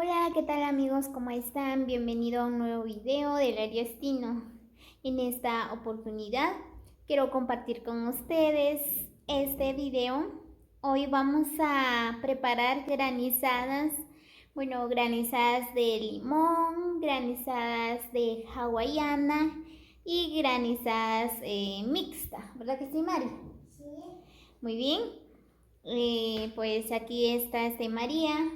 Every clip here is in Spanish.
Hola, ¿qué tal amigos? ¿Cómo están? Bienvenido a un nuevo video del Ariestino. En esta oportunidad quiero compartir con ustedes este video. Hoy vamos a preparar granizadas, granizadas de limón, granizadas de hawaiana y granizadas mixta, ¿verdad que sí, Mari? Sí. Muy bien, pues aquí está María.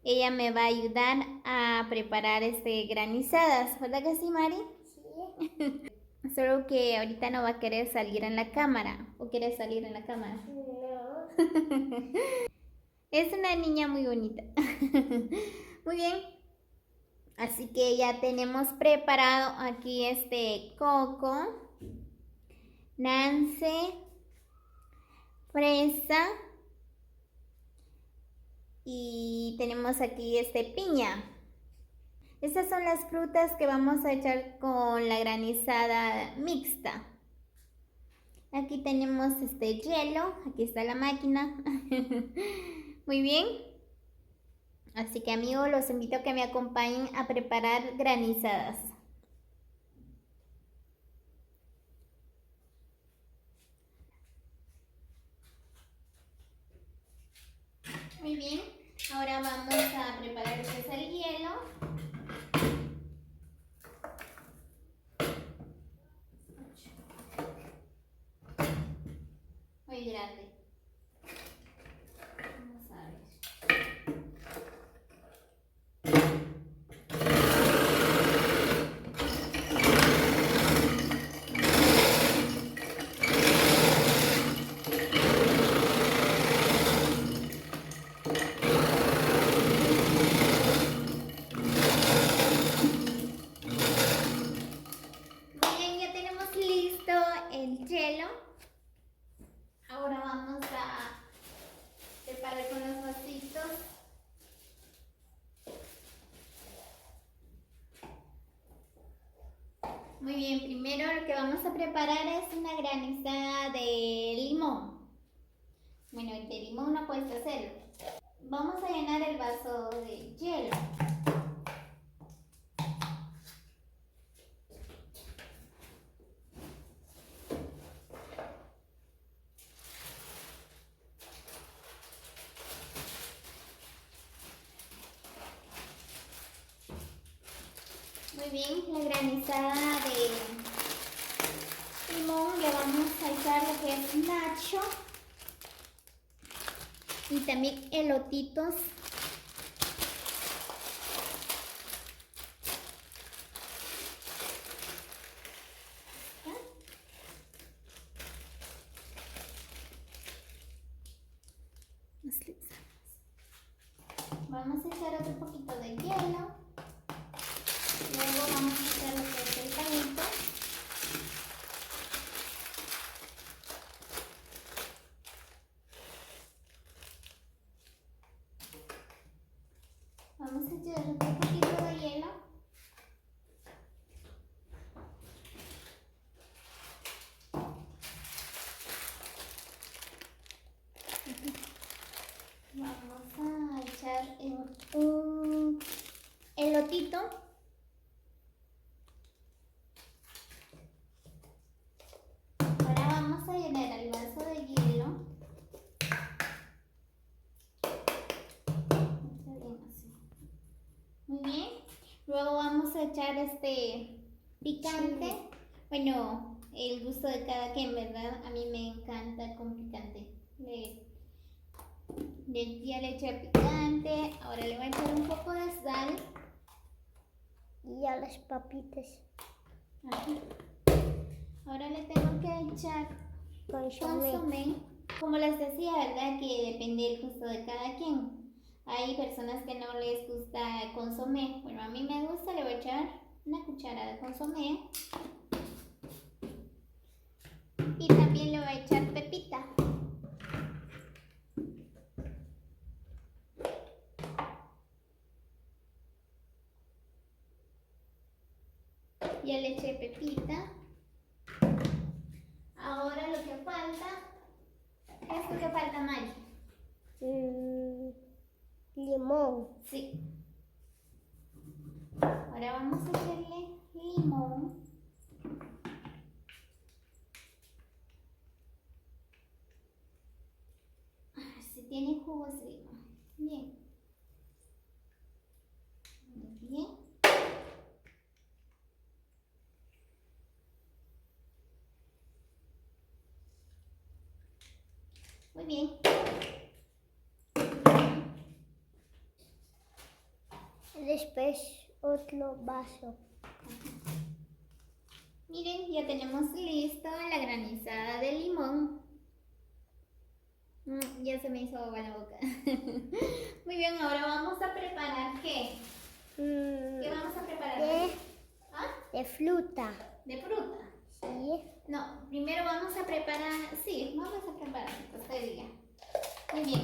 Ella me va a ayudar a preparar granizadas, ¿verdad que sí, Mari? Sí. Solo que ahorita no va a querer salir en la cámara. ¿O quiere salir en la cámara? No. Es una niña muy bonita. Muy bien. Así que ya tenemos preparado aquí coco, nance, fresa y tenemos aquí piña. Estas son las frutas que vamos a echar con la granizada mixta. Aquí tenemos hielo, aquí está la máquina. Muy bien. Así que amigos, los invito a que me acompañen a preparar granizadas. Muy bien, ahora vamos a preparar el hielo. Muy grande. Vamos a ver. Muy bien, ya tenemos listo el hielo. Ahora vamos a preparar con los vasitos. Muy bien, primero lo que vamos a preparar es una granizada de limón. Bueno, el de limón no puedes hacerlo. Vamos a llenar el vaso de hielo. Muy bien, la granizada de limón le vamos a echar lo que es nacho y también elotitos. Vamos a echar otro poquito de hielo. Luego vamos a echar lo que es el palito. Vamos a echar otro poquito de hielo. Vamos a echar un elotito. Ahora vamos a llenar el vaso de hielo. Muy bien. Luego vamos a echar picante. Sí. Bueno, el gusto de cada quien, ¿verdad? A mí me encanta con picante. Ya le eché picante. Ahora le voy a echar un poco de sal. Y a las papitas. Aquí. Ahora le tengo que echar consomé. Como les decía, ¿verdad? Que depende del gusto de cada quien. Hay personas que no les gusta consomé. Bueno, a mí me gusta, le voy a echar una cucharada de consomé. Y también le voy a echar pepita. Ya le eché pepita. Ahora lo que falta, ¿qué es lo que falta, Mari? limón, Sí. Ahora vamos a echarle limón. Si tiene jugo de limón. Bien. Muy bien. Muy bien. después otro vaso. Miren, ya tenemos listo la granizada de limón. Ya se me hizo agua la boca. Muy bien, ahora vamos a preparar ¿qué? ¿Qué vamos a preparar? ¿Ah? De fruta. ¿De fruta? Sí. No, primero vamos a preparar, sí, vamos a preparar, que usted diga. Muy bien,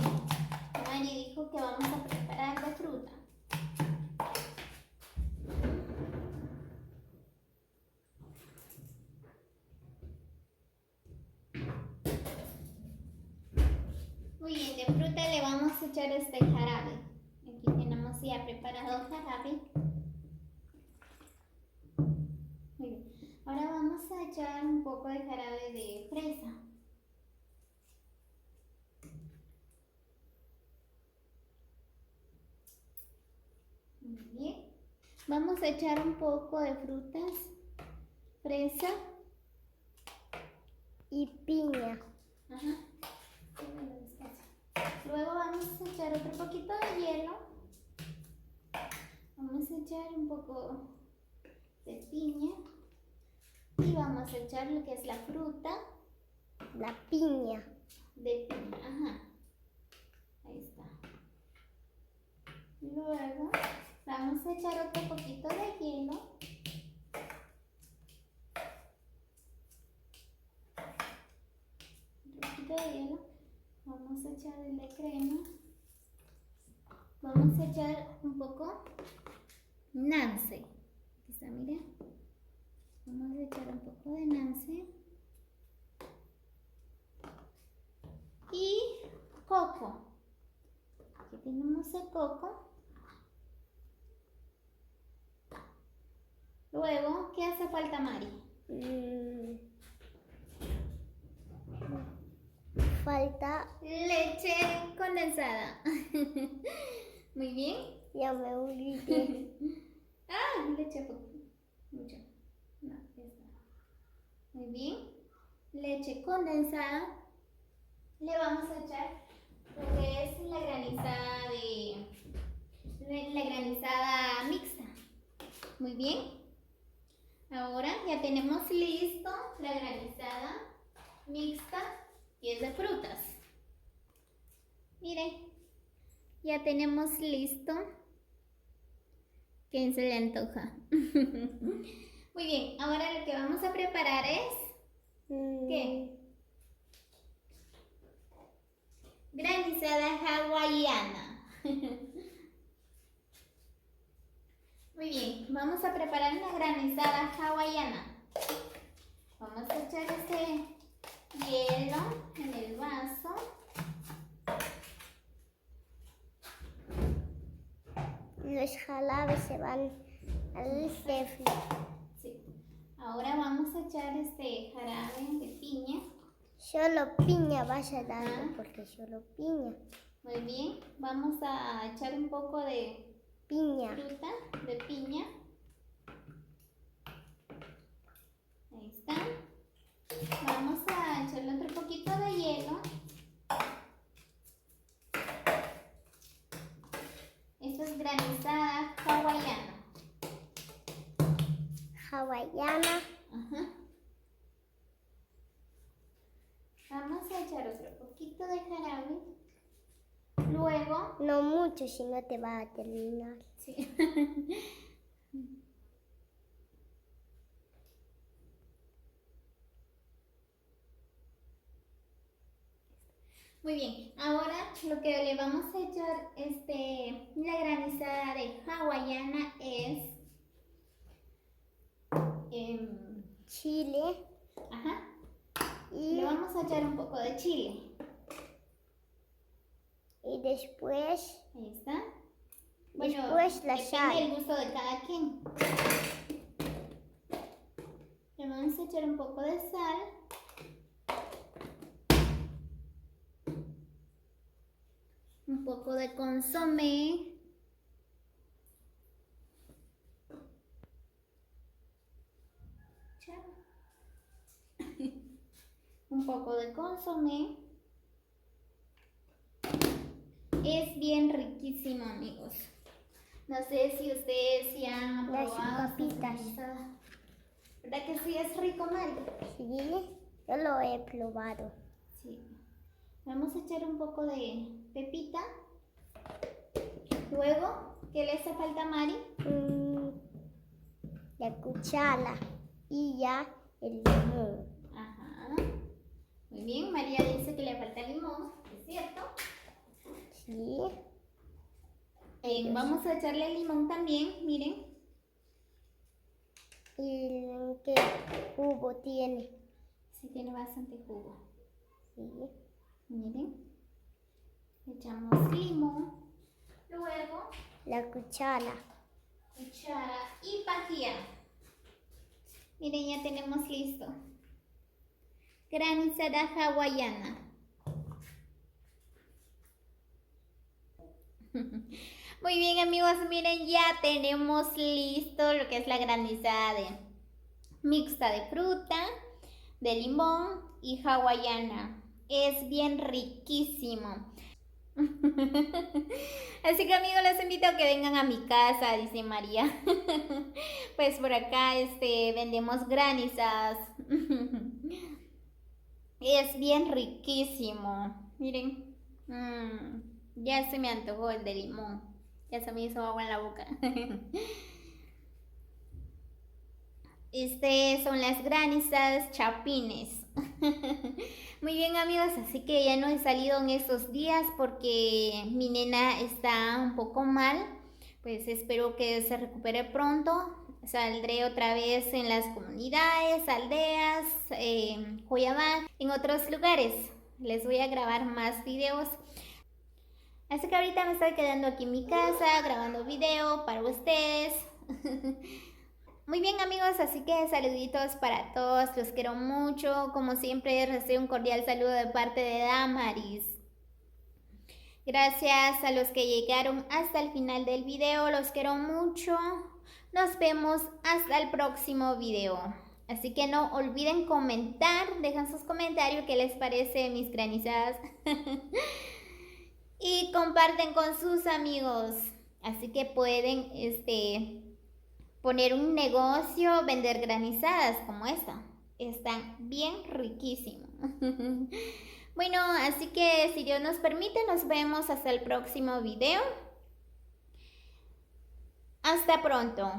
Mari dijo que vamos a preparar de fruta. Muy bien, de fruta le vamos a echar este jarabe. Aquí tenemos ya preparado jarabe. Muy bien, ahora vamos a echar un poco de jarabe de fresa. Muy bien, vamos a echar un poco de frutas, fresa Y piña. Ajá. Luego vamos a echar otro poquito de hielo. Vamos a echar un poco de piña. Y vamos a echar lo que es la fruta La piña. de piña. Ajá. Ahí está. Luego vamos a echar otro poquito de hielo. Un poquito de hielo. Vamos a echarle crema. Vamos a echar un poco Nance. Aquí está, mira. Vamos a echar un poco de Nance. Y coco. Aquí tenemos el coco. Luego, ¿qué hace falta, Mari? Falta. Leche condensada. Muy bien. Ya me olvidé. Leche mucho. No, ya está. Muy bien. Leche condensada. Le vamos a echar lo que es la granizada mixta. Muy bien. Ahora ya tenemos listo la granizada mixta y es de frutas. Miren, ya tenemos listo. ¿Quién se le antoja? Muy bien, ahora lo que vamos a preparar es ¿qué? Granizada hawaiana. Muy bien, vamos a preparar una granizada hawaiana. Vamos a echar este hielo en el vaso. Los jarabes se van al refri. Sí. Ahora vamos a echar este jarabe de piña. Solo piña vas a dar, porque solo piña. Muy bien, vamos a echar un poco de Piña. fruta de piña. Ahí está. Vamos a echarle otro poquito de hielo. Esto es granizada hawaiana. Hawaiana. Ajá. Vamos a echar otro poquito de jarabe. Luego, No mucho, si no te va a terminar. sí. Muy bien, ahora lo que le vamos a echar la granizada de hawaiana es Chile. ajá, Y le vamos a echar un poco de chile. Y después, Ahí está. Bueno, después la depende sal. del gusto de cada quien. Le vamos a echar un poco de sal. Un poco de consomé. Un poco de consomé. Es bien riquísimo, amigos. No sé si ustedes ya han Las probado papitas. esta granizada. ¿Verdad que sí es rico, Mari? Sí, yo lo he probado. Sí. Vamos a echar un poco de pepita. Luego, ¿qué le hace falta a Mari? La cuchara y ya el limón. Ajá. Muy bien, María dice que le falta limón, ¿es cierto? Sí. Bien, vamos a echarle limón también, miren. ¿Y qué jugo tiene? Sí, tiene bastante jugo. Sí. Miren. Echamos limón. Luego, La cuchara. cuchara y pajilla. Miren, ya tenemos listo. Granizada hawaiana. Muy bien, amigos, miren, ya tenemos listo lo que es la granizada mixta de fruta, de limón y hawaiana. Es bien riquísimo. Así que, amigos, los invito a que vengan a mi casa, dice María. Pues por acá vendemos granizadas. Es bien riquísimo. Miren. Ya se me antojó el de limón. Ya se me hizo agua en la boca. Son las granizadas chapines. Muy bien, amigos, así que ya no he salido en estos días porque mi nena está un poco mal. Pues espero que se recupere pronto. Saldré otra vez en las comunidades, aldeas, Joyabá, en otros lugares. Les voy a grabar más videos. Así que ahorita me estoy quedando aquí en mi casa grabando video para ustedes. Muy bien, amigos, así que saluditos para todos, los quiero mucho. Como siempre, recibo un cordial saludo de parte de Damaris. Gracias a los que llegaron hasta el final del video, los quiero mucho. Nos vemos hasta el próximo video. Así que no olviden comentar, dejan sus comentarios qué les parece mis granizadas. Y comparten con sus amigos. Así que pueden poner un negocio, vender granizadas como esta. Están bien riquísimas. Bueno, así que si Dios nos permite, nos vemos hasta el próximo video. Hasta pronto.